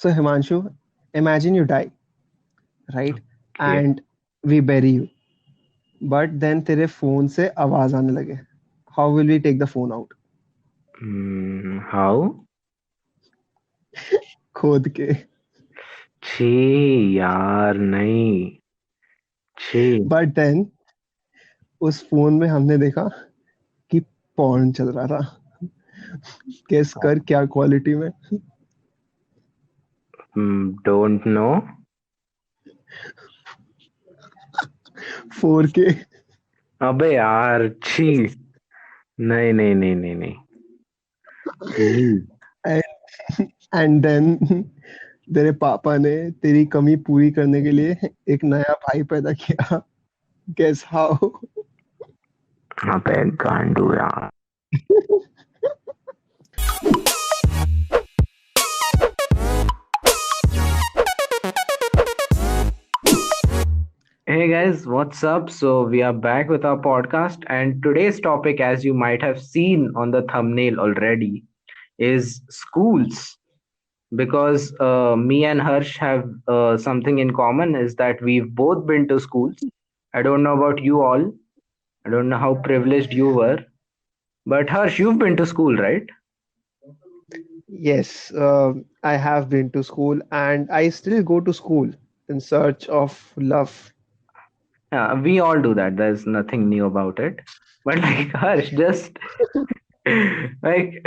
So Himanshu, imagine you die, right? Okay. And we bury you. But then तेरे phone से आवाज आने लगे. How will we take the phone out? How? खोद के. छी यार नहीं। छी। But then उस फोन में हमने देखा कि पॉर्न चल रहा था. गेस कर क्या क्वालिटी में. Don't know. 4K. अबे यार छी। नहीं नहीं नहीं नहीं नहीं। छी। and and then तेरे पापा ने तेरी कमी पूरी करने के लिए एक नया भाई पैदा किया. Guess how? अबे गांडू यार। Hey guys, what's up? So we are back with our podcast, and today's topic, as you might have seen on the thumbnail already, is schools. Because me and Harsh have something in common is that we've both been to schools. I don't know about you all. I don't know how privileged you were, but Harsh, you've been to school, right? Yes, I have been to school and I still go to school in search of love. Yeah, we all do that. There's nothing new about it. But like Harsh, just like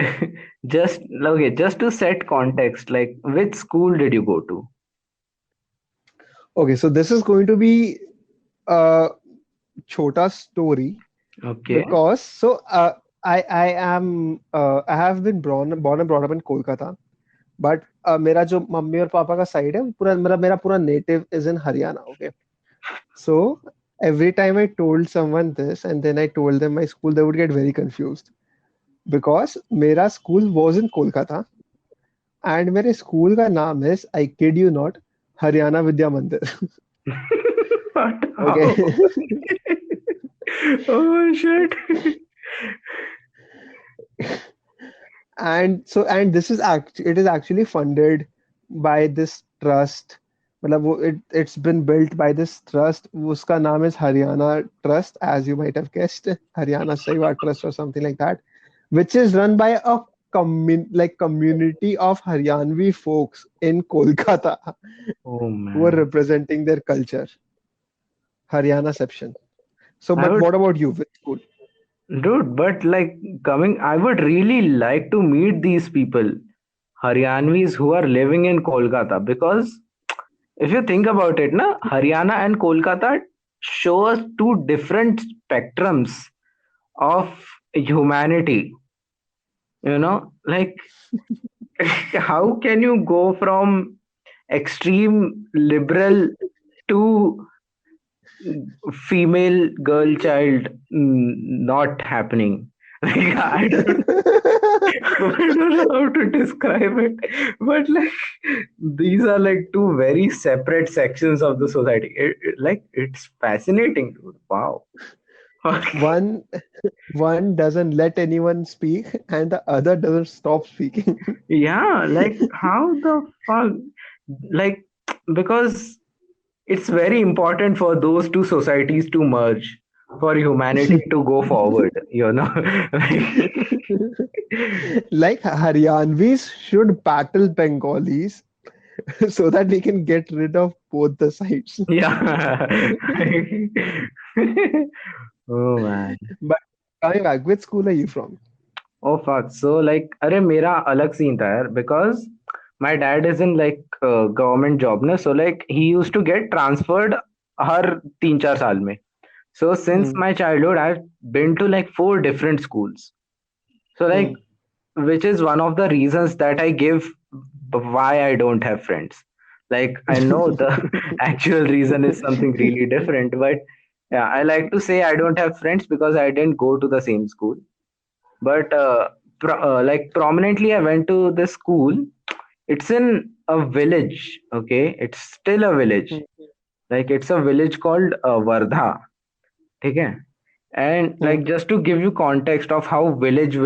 just okay, just to set context, like which school did you go to? Okay, so this is going to be a chota story Okay. because I have been born and brought up in Kolkata, but मेरा जो mummy और पापा का side है पूरा मेरा पूरा native is in Haryana. Okay, so every time I told someone this and then I told them my school, they would get very confused because मेरा school was in Kolkata and मेरे school का नाम है, I kid you not, Haryana Vidya Mandir. But okay. how? Oh shit. And this is it is actually funded by this trust. मतलब वो it's been built by this trust. उसका नाम is Haryana Trust, as you might have guessed, Haryana Seva Trust or something like that, which is run by a community of Haryanvi folks in Kolkata Oh who are man. representing their culture, Haryana section. So, I but would, what about you? Which school? dude, but like coming, I would really like to meet these people, Haryanvis who are living in Kolkata, because if you think about it, na, Haryana and Kolkata show us two different spectrums of humanity. Like how can you go from extreme liberal to female girl child not happening? Like I don't know how to describe it, but like these are like two very separate sections of the society. Like it's fascinating, dude. Wow. one one doesn't let anyone speak and the other doesn't stop speaking. Yeah, like how the fuck? Like because it's very important for those two societies to merge, for humanity to go forward. Like, Like Haryanvis should battle Bengalis so that we can get rid of both the sides. yeah. Oh man. But coming back, which school are you from? Oh fuck. So like, अरे मेरा अलग scene था यार, because my dad is in like government job ना, so like he used to get transferred हर 3-4 साल में. So since Hmm. my childhood, I've been to like 4 different schools. So like, Hmm. which is one of the reasons that I give why I don't have friends. Like I know the actual reason is something really different, but yeah, I like to say I don't have friends because I didn't go to the same school. But like prominently, I went to this school. It's in a village. Okay, it's still a village. Like it's a village called Wardha. Okay, and like Hmm. just to give you context of how village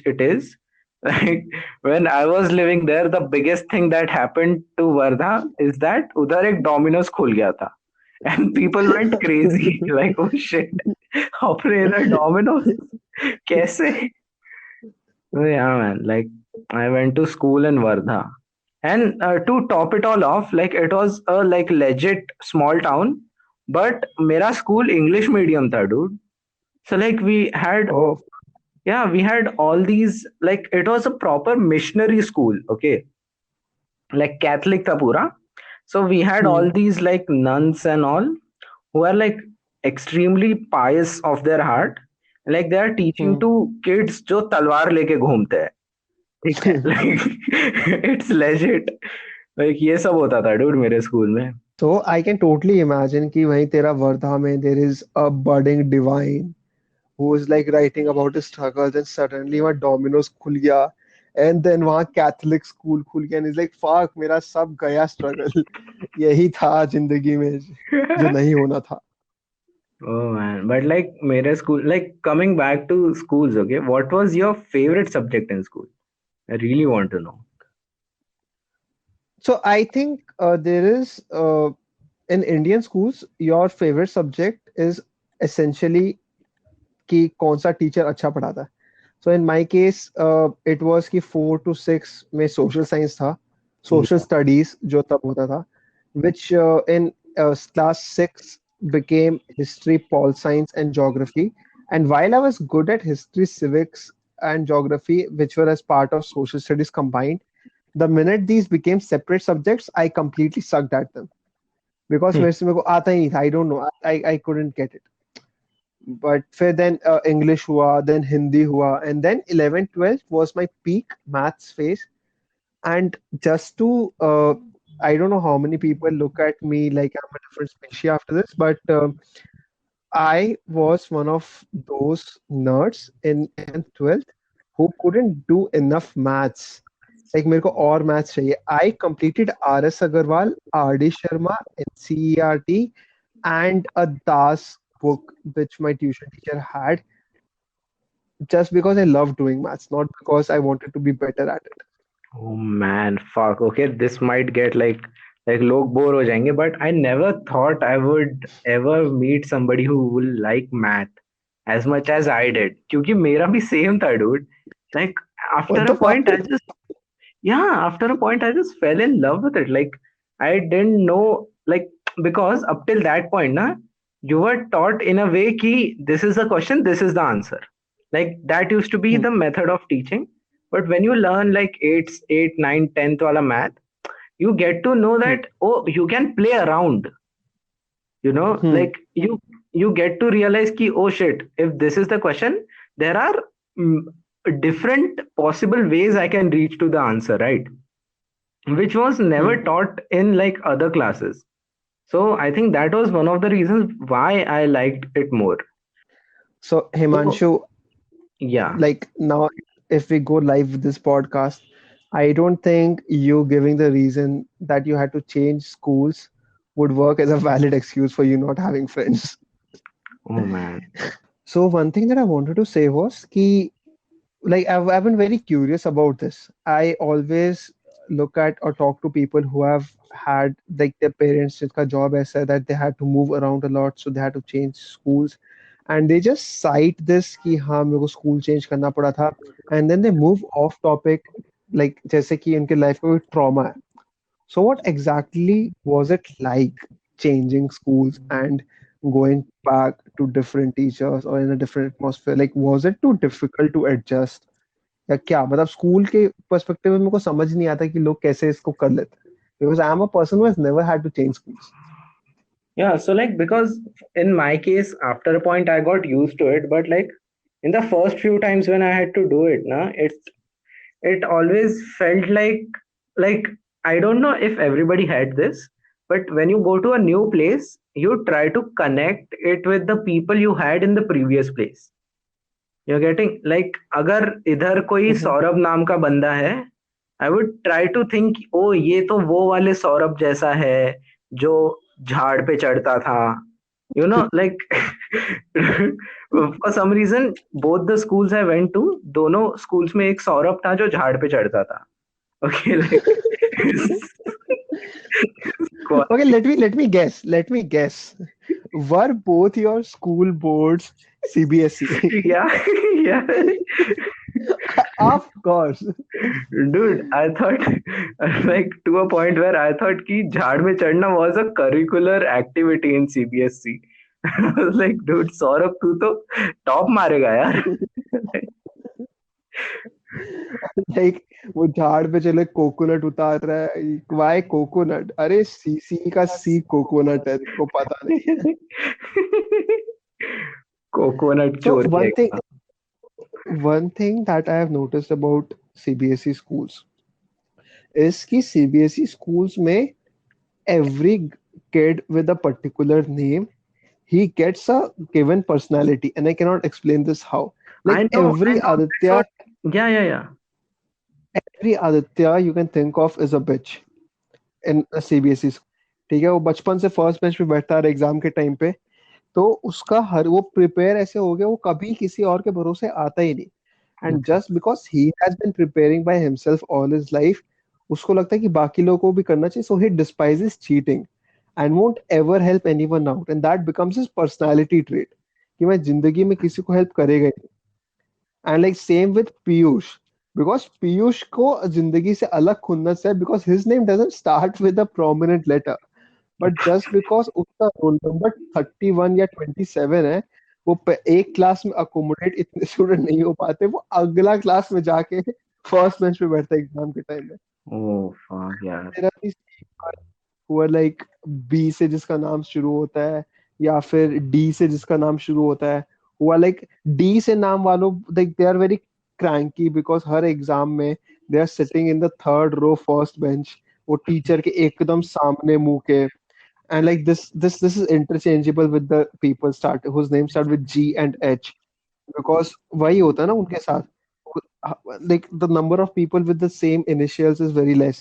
it is, Like when I was living there, the biggest thing that happened to Wardha is that उधर एक Domino's खुल गया था, and people went crazy. Like oh shit, अपने इधर Domino's कैसे? So yeah, man. Like I went to school in Wardha, and to top it all off, like it was a like legit small town, but मेरा school English medium था, dude. So like Oh, we had all these, like it was a proper missionary school, okay, like Catholic tha pura. So we had hmm, all these like nuns and all who are like extremely pious of their heart, like they are teaching hmm. to kids जो तलवार लेके घूमते हैं, ठीक है, like it's legit, like ये सब होता था dude मेरे स्कूल में. So I can totally imagine कि वहीं तेरा वर्धा में there is a budding divine who is like writing about his struggles and suddenly वहाँ Domino's खुल गया and then वहाँ Catholic school खुल गया and he's like fuck मेरा सब गया struggle यही था जिंदगी में जो नहीं होना था. Oh man, but like मेरे school, like coming back to schools, okay, what was your favorite subject in school? I really want to know. So I think there is in Indian schools your favorite subject is essentially कि कौन सा teacher अच्छा पढ़ाता है. So in my case, it was कि 4 to 6 में social science था, social Yeah. studies जो तब होता था, which in class 6 became history, pol science, and geography. And while I was good at history, civics, and geography, which were as part of social studies combined, the minute these became separate subjects, I completely sucked at them because मेरे को आता ही नहीं था. I don't know. I couldn't get it. But फिर then English हुआ, then Hindi हुआ, and then 11th 12th was my peak maths phase. And just to I don't know how many people look at me like I'm a different species after this, but I was one of those nerds in 11th 12th who couldn't do enough maths. Like मेरे को और maths चाहिए. I completed R.S. Agarwal, R.D. Sharma, NCERT, and a Das book which my tuition teacher had just because I love doing maths, not because I wanted to be better at it. Oh man, fuck. Okay, this might get like लोग bore हो जाएंगे, but I never thought I would ever meet somebody who will like math as much as I did. क्योंकि मेरा भी same था, dude. Like after What a the fuck? point, after a point, I just fell in love with it. Like I didn't know, like because up till that point, na, you were taught in a way कि this is the question, this is the answer. Like that used to be Hmm. the method of teaching. But when you learn like 8, 9, 10th wala math, you get to know Hmm. that oh, you can play around. Hmm. Like you get to realize ki oh shit, if this is the question, there are mm, different possible ways I can reach to the answer, right? Which was Hmm. never taught in like other classes. So I think that was one of the reasons why I liked it more. So So Himanshu, yeah. like now, if we go live with this podcast, I don't think you giving the reason that you had to change schools would work as a valid excuse for you not having friends. Oh man. So one thing that I wanted to say was कि like I've been very curious about this. I always look at or talk to people who have had like their parents जिनका job ऐसा है that they had to move around a lot, so they had to change schools, and they just cite this कि हाँ मेरे को school change करना पड़ा था, and then they move off topic like जैसे कि उनके life में कोई trauma है. So what exactly was it like changing schools and going back to different teachers or in a different atmosphere? Like was it too difficult to adjust? या क्या मतलब school के पर्सपेक्टिव में मेरे को समझ नहीं आता कि लोग कैसे इसको कर लेते हैं because I am a person who has never had to change schools. Yeah, so like because in my case, after a point I got used to it, but like in the first few times when I had to do it, it always felt like I don't know if everybody had this, but when you go to a new place, you try to connect it with the people you had in the previous place. You're getting like अगर इधर कोई सौरभ नाम का बंदा है, I would try to think ओ ये तो वो वाले सौरभ जैसा है जो झाड़ पे चढ़ता था, like For some reason, both the schools I went to, दोनों schools में एक सौरभ था जो झाड़ पे चढ़ता था. Okay, like Okay, let me guess. Let me guess. Were both your school boards CBSE? yeah, yeah. Of course. Dude, I thought like to a point where I thought कि झाड़ में चढ़ना was a curricular activity in CBSE. I was like, dude, Saurabh तू तो top मारेगा यार. Like वो झाड़ पे चले कोकोनट उतार रहा है. Why coconut? अरे सीसी का सी कोकोनट है, इसको पता नहीं है. कोकोनट So चोर देगा. one thing that I have noticed about CBSE schools is कि CBSE schools में every kid with a particular name, he gets a given personality, and I cannot explain this how. Like I know. That's what. Yeah, yeah, yeah. every Aditya you can think of is a bitch in a CBSE school. ठीक है, वो बचपन से first bench पे बैठता है exam के time पे, तो उसका हर वो प्रिपेयर ऐसे हो गया, वो कभी किसी और के भरोसे आता ही नहीं. And just because he has been preparing by himself all his life, उसको लगता है कि बाकी लोगों को भी करना चाहिए, so he despises cheating and won't ever help anyone out, and that becomes his personality trait कि मैं जिंदगी में किसी को हेल्प करेगा ही नहीं. And like same with Piyush, because Piyush को जिंदगी से अलग खुन्नस है, because his name doesn't start with a prominent letter, but just because उसका रोल नंबर 31 या 27 है, वो एक क्लास में अकोमोडेट इतने स्टूडेंट नहीं हो पाते, वो अगला क्लास में जाके फर्स्ट बेंच पे बैठता है एग्जाम के टाइम में. Oh, fuck, yeah. मेरा भी हुआ लाइक बी से जिसका नाम शुरू होता है, या फिर डी से जिसका नाम शुरू होता है, हुआ लाइक डी से नाम वालों, like they are very cranky because हर एग्जाम में they are sitting in the third row first bench, वो टीचर के एकदम सामने मुंह के. And like this is interchangeable with the people start whose name start with G and H, because वही होता है ना उनके साथ, like the number of people with the same initials is very less,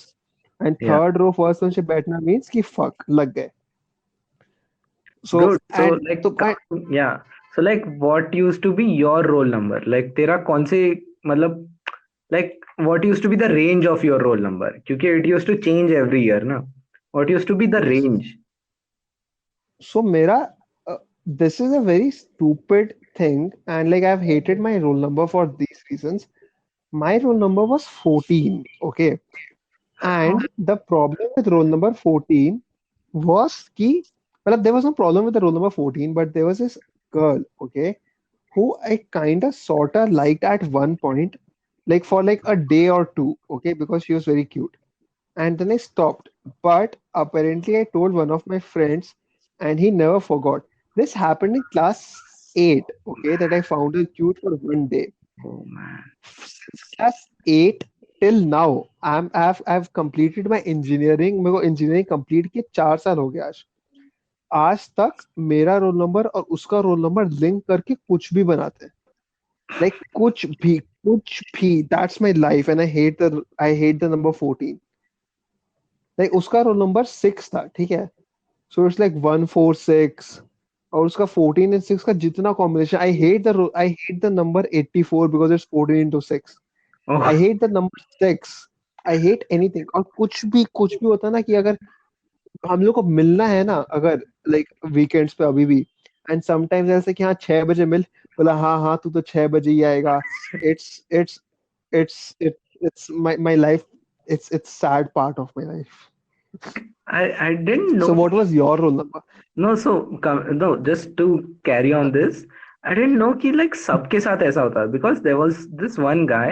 and Yeah. third row first one से बैठना means कि fuck लग गए. So Dude, so and like, तो my yeah. So like, what used to be your roll number? Like, तेरा कौन से मतलब, like, what used to be the range of your roll number? क्योंकि it used to change every year, ना? What used to be the range? so मेरा this is a very stupid thing, and like I've hated my roll number for these reasons. My roll number was 14, okay, and the problem with roll number 14 was कि मतलब there was no problem with the roll number 14, but there was this girl, okay, who I kind of sort of liked at one point, like for like a day or two, okay, because she was very cute. And then I stopped. But apparently, I told one of my friends, and he never forgot. This happened in class 8, okay, that I found her cute for one day. Oh man. Since class 8 till now, I've completed my engineering. मेरे को engineering complete किए 4 साल हो गए आज. आज तक मेरा रोल नंबर और उसका रोल नंबर लिंक करके कुछ भी बनाते हैं. Like कुछ भी. That's my life, and I hate the number 14. Like उसका रोल नंबर 6 था, ठीक है. So it's like 146, और उसका 14 and 6 का जितना combination, I hate the number 84 because it's 14 into 6. Oh. I hate the number 6. I hate anything. और कुछ भी होता है ना कि अगर हम लोग को मिलना है ना, अगर लाइक वीकेंड्स पे अभी भी, एंड समटाइम्स ऐसे कि हाँ 6 बजे मिल, बोला हाँ हाँ तू तो 6 बजे ही आएगा. It's it's it's my life. It's sad part of my life. I didn't know. So what was your roll number? No, so no, just to carry on this, I didn't know कि like सबके साथ ऐसा होता है, because there was this one guy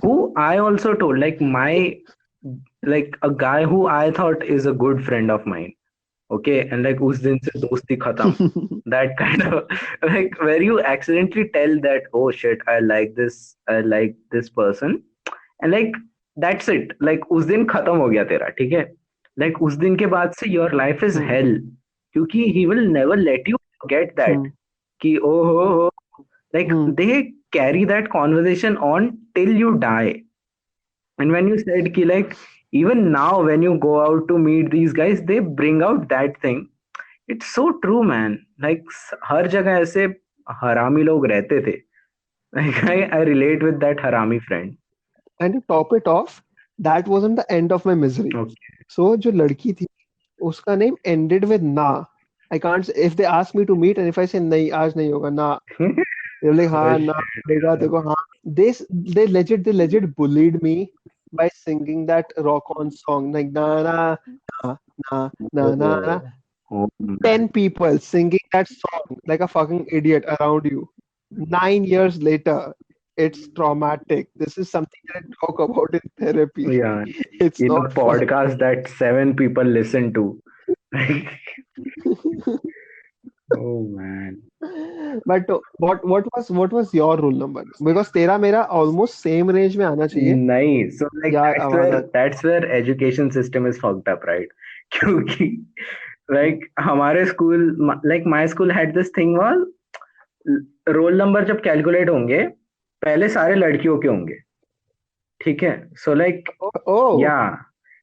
who I also told, like a guy who I thought is a good friend of mine, okay, and like उस दिन से दोस्ती खत्म. That kind of like where you accidentally tell that, oh shit, I like this person, and like that's it, like उस दिन खत्म हो गया तेरा, ठीक है. Like उस दिन के बाद से your life is hell, क्योंकि he will never let you forget that कि oh हो, like they carry that conversation on till you die. And when you said कि like even now when you go out to meet these guys, they bring out that thing it's so true man, like हर जगह ऐसे हरामी लोग रहते थे. Like I relate with that harami friend. And to top it off, that wasn't the end of my misery. Okay. So जो लड़की थी उसका name ended with na. I can't if they ask me to meet and if I say नहीं आज नहीं होगा ना, they're like Oh हाँ ना shit. पड़ेगा देखो हाँ. They legit bullied me by singing that rock on song like na na na na na na na. Oh, oh man. 10 people singing that song like a fucking idiot around you. 9 years later, it's traumatic. This is something that I talk about in therapy. Yeah. It's In a not fun. podcast that 7 people listen to. Oh man. But what was your rule number? Because तेरा मेरा almost same range में आना चाहिए. नहीं, so like या that's where आवाज that's where education system is fucked up, right? क्योंकि like हमारे school, like my school had this thing was roll number जब कैलकुलेट होंगे पहले सारे लड़कियों के होंगे, ठीक है. So like Oh, yeah,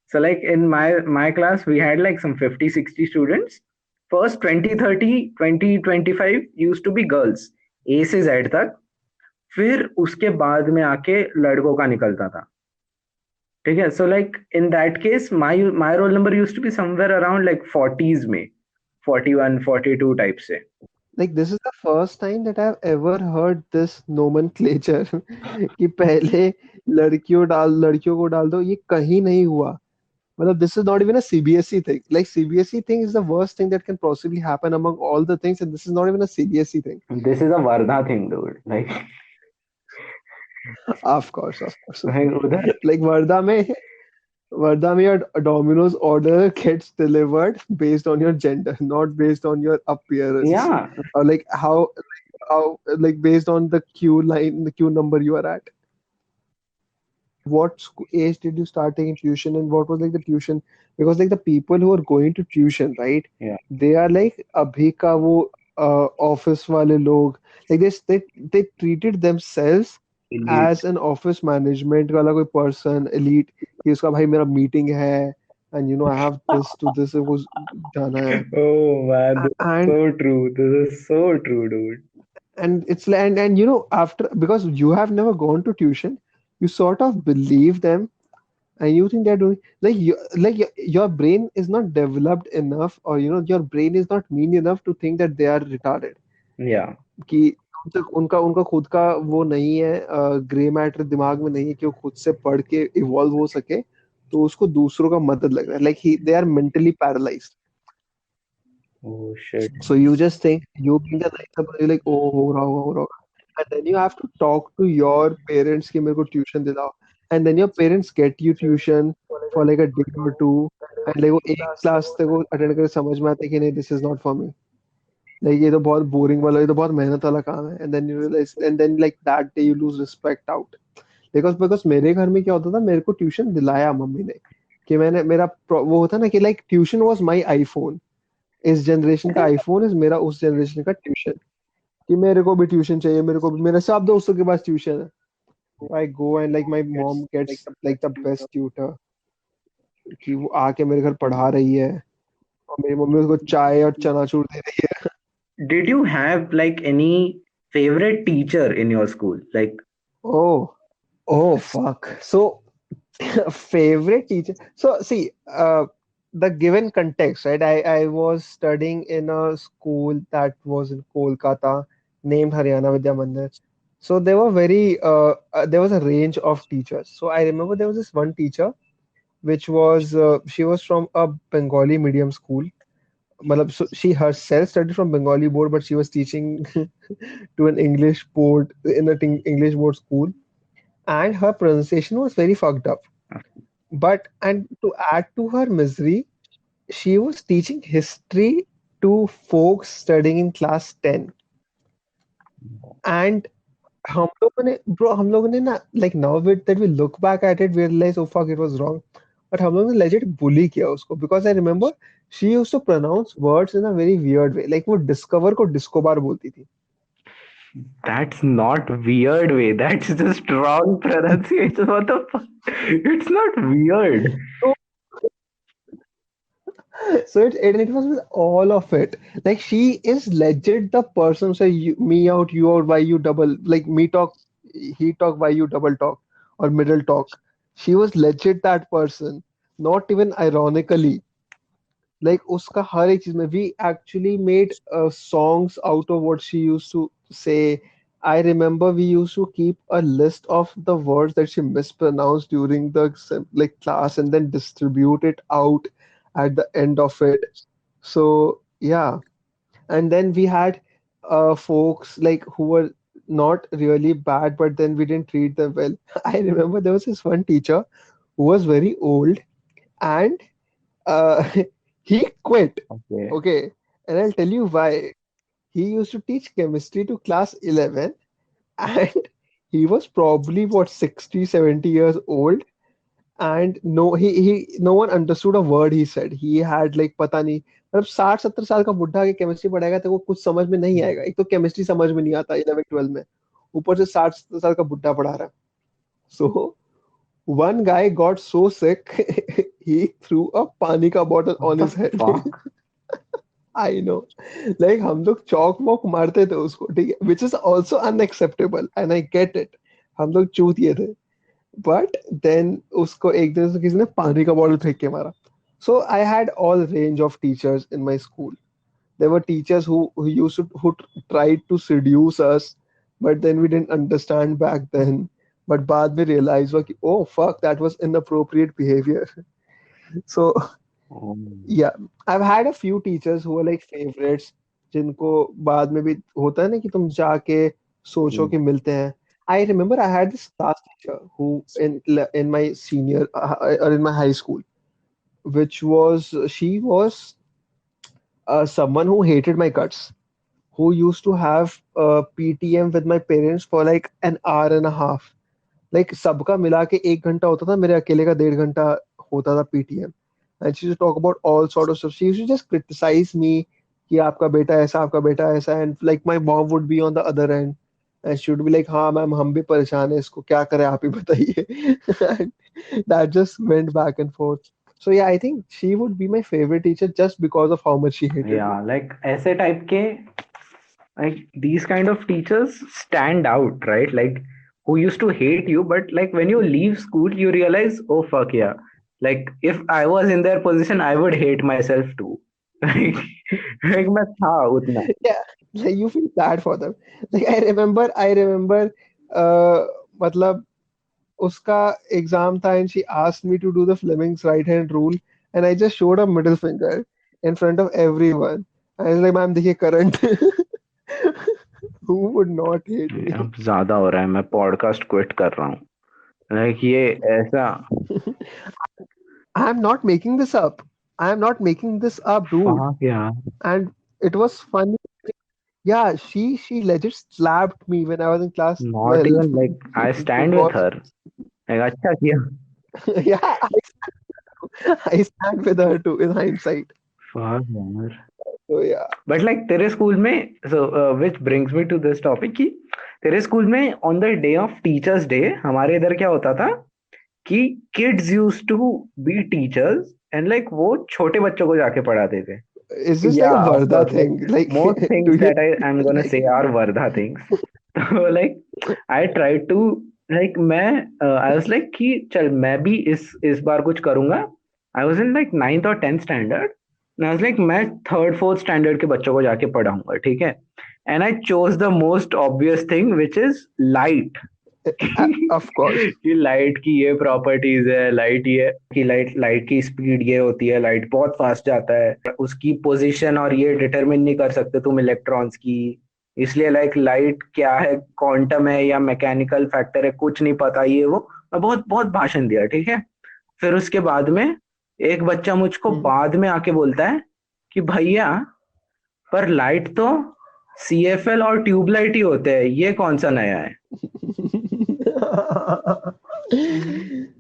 so like in my class we had like some 50-60 students. First 20-30 20-25 used to be girls, A से Z तक. फिर उसके बाद में आके लड़कों का निकलता था, ठीक है. So like in that case my roll number used to be somewhere around like 40s में, 41-42 टाइप से. like this is the first time that I've ever heard this nomenclature कि पहले लड़कियों को डाल दो ये कहीं नहीं हुआ. Well, this is not even a CBSE thing. Like CBSE thing is the worst thing that can possibly happen among all the things, and this is not even a CBSE thing. This is a Vardha thing, dude. Of course, of course. Like उधर Like Varda mein your Domino's order gets delivered based on your gender, not based on your appearance, yeah. or like how like based on the queue line, the queue number you are at. What age did you start taking tuition, and what was like the tuition? Because like the people who are going to tuition, right? Yeah. They are like abhi ka wo office wale log. Like they treated themselves Elite. as an office management वाला कोई person elite कि उसका भाई मेरा meeting है and you know I have this वो जाना है. Oh man, this is And so true. This is so true, dude. it's like and you know after because you have never gone to tuition, you sort of believe them and you think they're doing like your brain is not developed enough, or you know your brain is not mean enough to think that they are retarded. Yeah. कि तब तक उनका उनका खुद का वो नहीं है, ग्रे मैटर दिमाग में नहीं है कि वो खुद से पढ़ के इवॉल्व हो सके, तो उसको दूसरों का मदद लग रहा है. Like he they are mentally paralysed. Oh shit. So you just think you being the nicer person, you're like oh हो रहा होगा, and then you have to talk to your parents कि मेरे को ट्यूशन दिलाओ, and then your parents get you tuition for like a day or two, and like वो एक class तक वो अटेंड करके समझ में आता है कि नहीं this is not for me. Like ये तो बहुत बोरिंग वाला, ये तो बहुत मेहनत वाला काम है. And then you realize and then like that day you lose respect out. Because मेरे घर में क्या होता था, मेरे को ट्यूशन दिलाया मम्मी ने कि मैंने मेरा वो होता ना कि like tuition was my iPhone. इस जनरेशन का आईफोन इज मेरा उस जनरेशन का ट्यूशन. कि मेरे को भी ट्यूशन चाहिए, मेरे को भी, मेरे सब दोस्तों के पास ट्यूशन है. I go and like my mom gets like the best tutor कि वो आके मेरे घर पढ़ा रही है और मेरी मम्मी उसको चाय और चनाचूर दे रही है. Did you have like any favorite teacher in your school? Like, Oh, fuck. So, favorite teacher. So, see, the given context, right? I was studying in a school that was in Kolkata named Haryana Vidya Mandir. So there were there was a range of teachers. So I remember there was this one teacher, which was, she was from a Bengali medium school. Matlab, so she herself studied from Bengali board, but she was teaching to an English board in an English board school, and her pronunciation was very fucked up. But and to add to her misery, she was teaching history to folks studying in class 10. And हम लोगों ने ना like now that we look back at it, we realize oh fuck it was wrong. But हम लोगों ने legit bully किया उसको because I remember she used to pronounce words in a very weird way. Like वो discover को discover बोलती थी. that's not weird way. That's just wrong pronunciation. What the fuck? It's not weird. So it was with all of it. Like she is legit the person say me out, you out, why you double, like me talk, he talk, why you double talk, or middle talk. She was legit that person, not even ironically. Like uska har ek cheez mein we actually made songs out of what she used to say. I remember we used to keep a list of the words that she mispronounced during the like class and then distribute it out at the end of it. So yeah, and then we had folks like who were not really bad, but then we didn't treat them well. I remember there was this one teacher who was very old, and uh, he quit. Okay. Okay, and I'll tell you why. He used to teach chemistry to class 11, and he was probably what 60, 70 years old, and no one understood a word he said. He had like पता नहीं, मतलब 60-70 साल का बुढ़ा के chemistry पढ़ाएगा तो वो कुछ समझ में नहीं आएगा. एक तो केमिस्ट्री समझ में नहीं आता 11 12 में, ऊपर से 60-70 साल का बुढ़ा पढ़ा रहा है. So one guy got so sick he threw a पानी का bottle What on the his head. fuck? I know. Like हम लोग चौक वॉक मारते थे उसको, ठीक है, which is also unacceptable and I get it. हम लोग चूतिए थे, but then उसको एक दिन से किसी ने पानी का बॉटल फेंक के मारा. So I had all range of teachers in my school. There were teachers who used to who tried to seduce us, but then we didn't understand back then. But बाद में realized कि oh fuck, that was inappropriate behavior. So Oh. yeah, I've had a few teachers who are like favorites, जिनको बाद में भी होता है ना कि तुम जाके सोचो Hmm. कि मिलते हैं. I remember I had this class teacher who in my senior or in my high school, which was she was someone who hated my guts, who used to have PTM with my parents for like an hour and a half. Like सबका मिला के 1 घंटा होता था, मेरे अकेले का 1.5 घंटा होता था PTM. And she used to talk about all sort of stuff. She used to just criticize me कि आपका बेटा ऐसा, आपका बेटा ऐसा, and like my mom would be on the other end and she would be like हाँ ma'am हम भी परेशान है, इसको क्या करें आप ही बताइए. And that just went back and forth. So yeah, I think she would be my favorite teacher just because of how much she hated me. Yeah, like ऐसे type के, like these kind of teachers stand out, right? Like who used to hate you, but like when you leave school, you realize, oh fuck yeah. Like if I was in their position, I would hate myself too. Like, like मैं था उतना. Yeah, like you feel bad for them. Like I remember मतलब उसका exam था and she asked me to do the Fleming's right hand rule and I just showed a middle finger in front of everyone. I was like, ma'am देखिए current. Who would not hate me? अब ज्यादा हो रहा है, मैं podcast quit कर रहा हूँ. Like ये ऐसा. I am not making this up. I am not making this up, dude. Fuck yeah. And it was funny. Yeah, she legit slapped me when I was in class Not 12 even like I stand with because her. Like अच्छा किया. yeah, I stand with her too in hindsight. Fuck यार. So yeah. But like तेरे school में, so which brings me to this topic कि तेरे school में on the day of teachers day हमारे इधर क्या होता था कि kids used to be teachers and like वो छोटे बच्चों को जाके पढ़ाते थे. Is this like या a of Varda course, thing? Like Like, most do things you that I am gonna like? से आर वर्धा थिंग्स. तो like I try to, like मैं आई वाज लाइक कि चल मैं भी इस बार कुछ करूंगा. I was in like 9th और 10th standard. I was like मैं 3rd 4th स्टैंडर्ड के बच्चों को जाके पढ़ाऊंगा, ठीक है. And I chose the most obvious thing which is light. Of course. कि लाइट की ये प्रॉपर्टीज है, लाइट ये कि लाइट लाइट की स्पीड ये होती है, लाइट बहुत फास्ट जाता है, उसकी पोजीशन और ये डिटरमिन नहीं कर सकते तुम इलेक्ट्रॉन्स की. इसलिए लाइक लाइट क्या है, क्वांटम है या मैकेनिकल फैक्टर है, कुछ नहीं पता ये वो. मैं बहुत बहुत भाषण दिया, ठीक है. फिर उसके बाद में एक बच्चा मुझको Hmm. बाद में आके बोलता है कि भैया पर लाइट तो CFL और ट्यूबलाइट ही होते हैं, ये कौन सा नया है.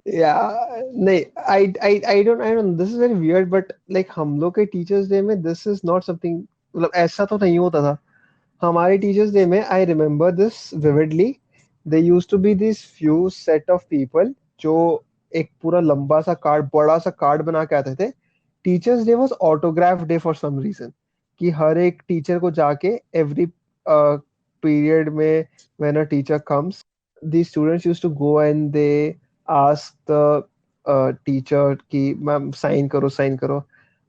Yeah, नहीं, I don't. This is very weird, but like हम लोग के टीचर्स डे में this is not something, मतलब ऐसा तो नहीं होता था. हमारे टीचर्स डे में I remember this vividly. There used to be these few set of people जो एक पूरा लंबा सा कार्ड, बड़ा सा कार्ड बना के आते थे teachers day was autograph day for some reason, कि हर एक टीचर को जाके एवरी पीरियड में when a teacher comes, the students used to go and they ask the teacher कि मैम साइन करो साइन करो,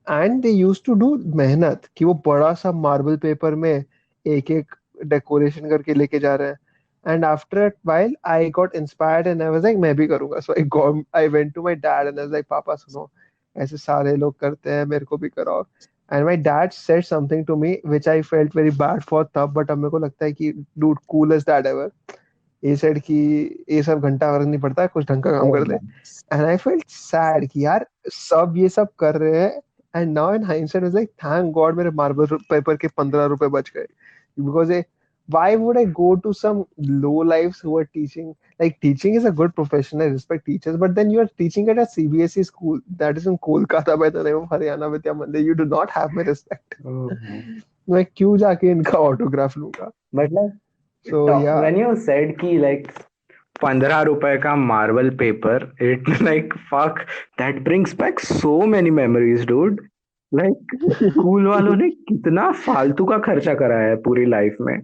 and they used to do मेहनत कि वो बड़ा सा मार्बल पेपर में एक एक डेकोरेशन करके लेके जा रहे हैं. And after a while I got inspired and I was like मैं भी करूंगा. So I went to my dad and I was like पापा सुनो, ऐसे सारे लोग करते हैं, मेरे को भी कराओ. And my dad said something to me which I felt very bad for तब, but अब मेरे को लगता है कि dude coolest dad ever. He said कि ये सब घंटा फर्क नहीं पड़ता, कुछ ढंग का काम Oh कर ले. man. And I felt sad कि यार सब ये सब कर रहे हैं. And now in hindsight I was like thank God मेरे मार्बल पेपर के 15 रुपए बच गए. Because why would I go to some low lives who are teaching? Like teaching is a good profession. I respect teachers, but then you are teaching at a CBSE school that is in Kolkata by the name of Haryana Vidya Mandir. You do not have my respect. Oh man. मैं क्यों जाके इनका autograph लूंगा? But like So yeah, when you said कि like 15 रुपए का marble paper, it like fuck, that brings back so many memories, dude. Like school वालों ने कितना फालतू का खर्चा करा है पूरी लाइफ में.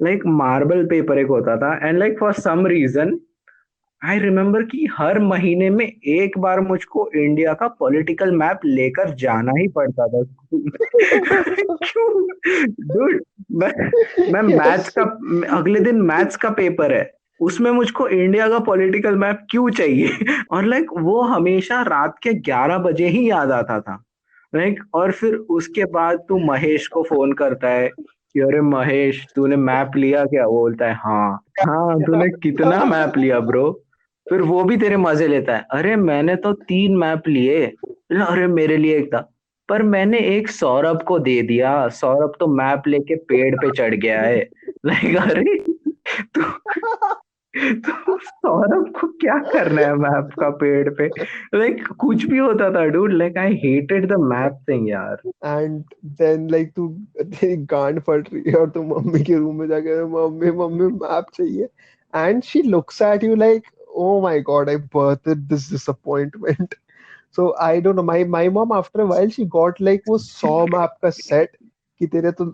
लाइक मार्बल पेपर एक होता था, and like for some reason I remember कि हर महीने में एक बार मुझको इंडिया का पॉलिटिकल मैप लेकर जाना ही पड़ता था स्कूल में. क्यों dude, मैं मैथ्स yes. का, अगले दिन मैथ्स का पेपर है, उसमें मुझको इंडिया का पॉलिटिकल मैप क्यों चाहिए? और लाइक वो हमेशा रात के 11 बजे ही याद आता था. लाइक और फिर उसके बाद तू महेश को फोन करता है कि अरे महेश तूने मैप लिया क्या? वो बोलता है हाँ. हाँ तूने कितना मैप लिया ब्रो? फिर वो भी तेरे मजे लेता है, अरे मैंने तो 3 मैप लिए. अरे मेरे लिए एक था, पर मैंने एक सौरभ को दे दिया, सौरभ तो मैप लेके पेड़ पे चढ़ गया है. लाइक अरे तो तो सौरभ को क्या करना है मैप का पेड़ पे? लाइक कुछ भी होता था dude. Like I hated the map thing यार. And then like तू तेरी गांड फट रही है और तू मम्मी के रूम में जाके मम्मी मम्मी मैप चाहिए. And she looks at you like, oh my God, I birthed this disappointment. So I don't know. My mom after a while she got like वो 100 मैप का set कि तेरे तो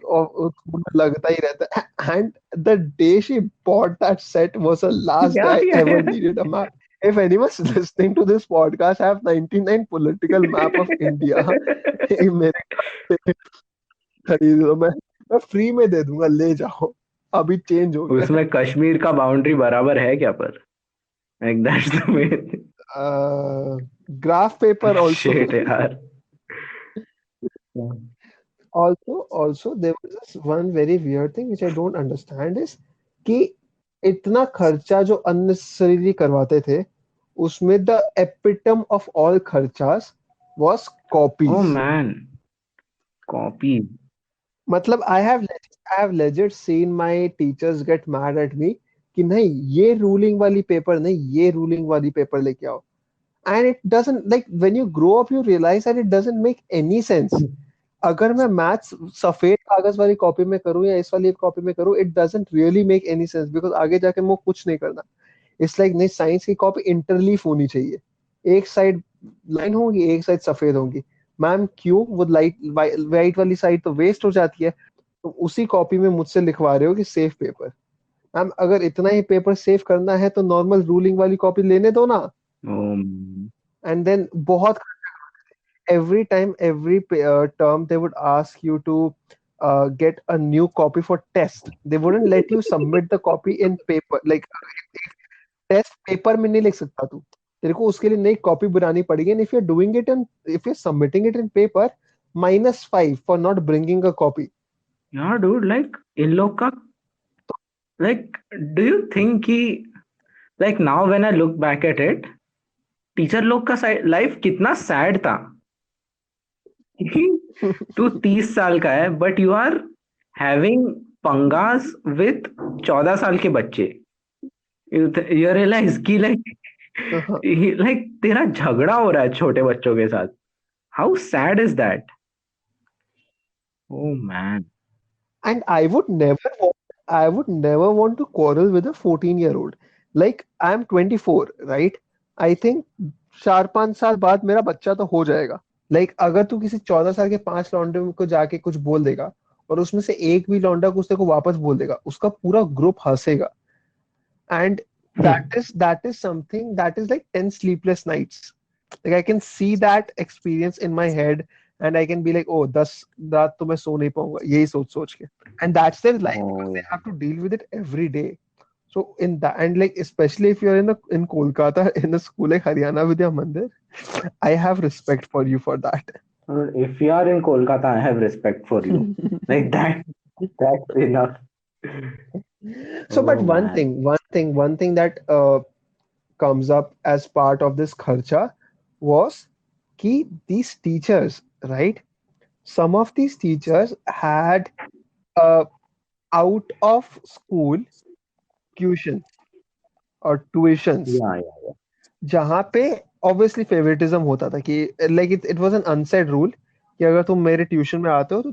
लगता ही रहता है. And the day she bought that set was the last day Yeah, I yeah, ever yeah. needed a map. If anyone's listening to this podcast, I have 99 political map of India. मेरे घर पे खरीद लो, मैं free में दे दूंगा, ले जाओ, अभी चेंज हो गया है. उसमें कश्मीर का बाउंड्री बराबर है क्या? पर like that's the main graph paper also. Shit यार. Also there was this one very weird thing which I don't understand is कि इतना खर्चा जो unnecessarily करवाते थे, उसमें the epitome of all खर्चास was oh copies. Man, copy. मतलब I have legit seen my teachers get mad at me कि नहीं ये रूलिंग वाली पेपर नहीं, ये रूलिंग वाली पेपर लेके आओ. And it doesn't, like when you grow up you realize that it doesn't make any sense. अगर मैं मैथ्स सफेद कागज वाली कॉपी में करूं या इस वाली कॉपी में करूं, it doesn't really make any sense because आगे जाके मुझे कुछ नहीं करना. इट्स लाइक नहीं, साइंस की कॉपी इंटरलीफ होनी चाहिए, एक साइड लाइन होगी एक साइड सफेद होगी. मैम क्यों? वो लाइट वाइट वाली साइड तो वेस्ट हो जाती है, तो उसी कॉपी में मुझसे लिखवा रहे हो कि सेफ पेपर. मैम अगर इतना ही पेपर सेव करना है तो नॉर्मल रूलिंग वाली कॉपी लेने दो ना. एंड देन बहुत every time every term they would ask you to get a new copy for test. They wouldn't let you submit the copy in paper. Like test paper में नहीं लिख सकता तू, तेरे को उसके लिए नई कॉपी बनानी पड़ेगी. And if you're submitting it in paper, -5 for not bringing a copy. यार डूड, लाइक इन लोग का, लाइक डू यू थिंक कि like now when I look back at it, teacher लोग का लाइफ कितना सैड था. तू 30 साल का है बट यू आर हैविंग पंगास विथ 14 साल के बच्चे. यू रियलाइज कि लाइक तेरा झगड़ा हो रहा है छोटे बच्चों के साथ. How sad is that? Oh man. And I would never want to quarrel with a 14-year-old. Like I'm 24, right? I think 4-5 साल बाद मेरा बच्चा तो हो जाएगा. लाइक अगर तू किसी 14 साल के 5 लौंडे को जाके कुछ बोल देगा और उसमें से एक भी लौंडा कुछ तेरे को वापस बोल देगा, उसका पूरा group हंसेगा. And that is something that is like 10 sleepless nights. Like I can see that experience in my head, and I can be like, oh, 10 रात तो मैं सो नहीं पाऊंगा यही सोच सोच के. And that's their life because Oh, they yeah. have to deal with it every day. So in that, and like especially if you're in Kolkata in a school like Haryana Vidya Mandir, I have respect for you for that. If you are in Kolkata, I have respect for you. Like that, that's enough. So, but Oh man. one thing that comes up as part of this kharcha was कि these teachers, right? Some of these teachers had uh, out of school tuition or tuitions Yeah, yeah, जहाँ पे obviously favoritism होता था कि like it was an unsaid rule कि अगर तुम मेरे ट्यूशन में आते हो तो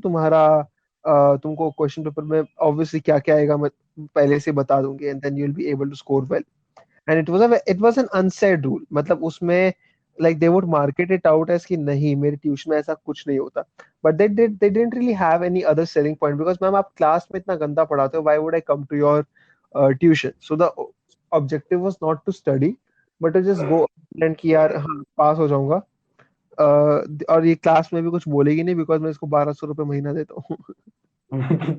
तुमको क्वेश्चन पेपर में obviously क्या क्या आएगा मैं पहले से बता दूंगी and then you'll be able to score well. And it was an unsaid rule. मतलब उसमें like they would market it out as कि नहीं मेरे ट्यूशन में ऐसा कुछ नहीं होता. But they didn't really have any other selling point because ma'am आप क्लास में इतना गंदा पढ़ाते हो, why would I come to your tuition? So the objective was not to study but to just go and कि यार हाँ पास हो जाऊंगा. और ये क्लास में भी कुछ बोलेगी नहीं बिकॉज मैं इसको 1200 रुपये महीना देता हूँ. yeah.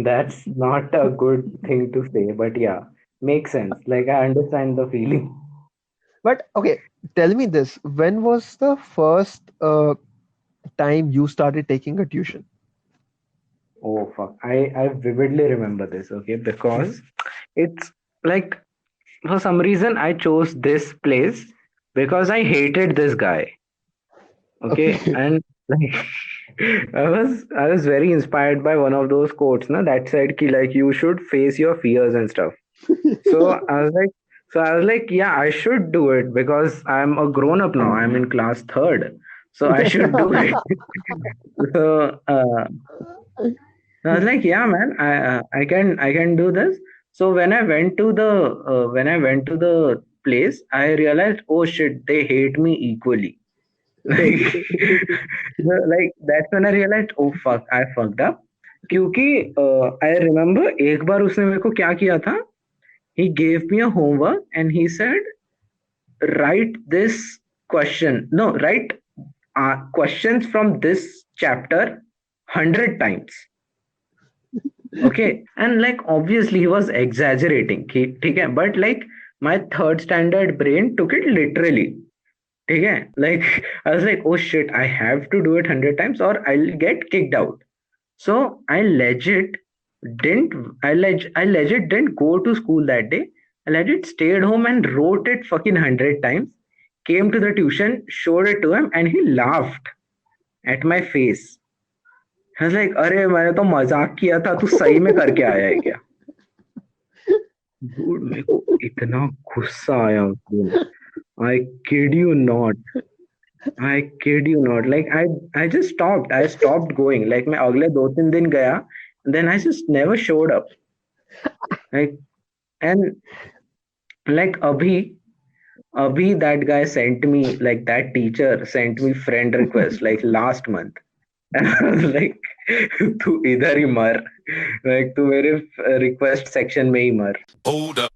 That's not a good thing to say, but yeah, makes sense. Like I understand the feeling. But okay, tell me this: when was the first time you started taking a tuition? Oh fuck. I vividly remember this, okay, because it's like for some reason I chose this place because I hated this guy. Okay, Okay. and like I was very inspired by one of those quotes, na, that said ki like you should face your fears and stuff. So I was like, yeah, I should do it because I'm a grown up now. I'm in class third, so I should do it. So I was like, yeah, man, I can do this. So when I went to the place, I realized, oh shit, they hate me equally. Like, like that's when I realized, oh fuck, I fucked up. क्योंकि I remember एक बार उसने मेरे को क्या किया था? He gave me a homework and he said, write this question. No, write questions from this chapter 100 times. Okay, and like obviously he was exaggerating. ठीक है, but like my third standard brain took it literally. Okay, like I was like, oh shit, I have to do it 100 times or I'll get kicked out. So I legit didn't go to school that day. I legit stayed home and wrote it fucking 100 times. Came to the tuition, showed it to him, and he laughed at my face. I was like, अरे मैंने तो मजाक किया था, तू सही में करके आया है क्या? Dude, मेरे को इतना गुस्सा आया उस दिन. I kid you not. I kid you not. Like I just stopped. I stopped going. Like मैं अगले 2-3 दिन गया, and then I just never showed up. Like and like Abhi that guy sent me, like that teacher sent me friend request like last month. And I was like, तू इधर ही मर, like तू मेरे request section में ही मर. Hold up.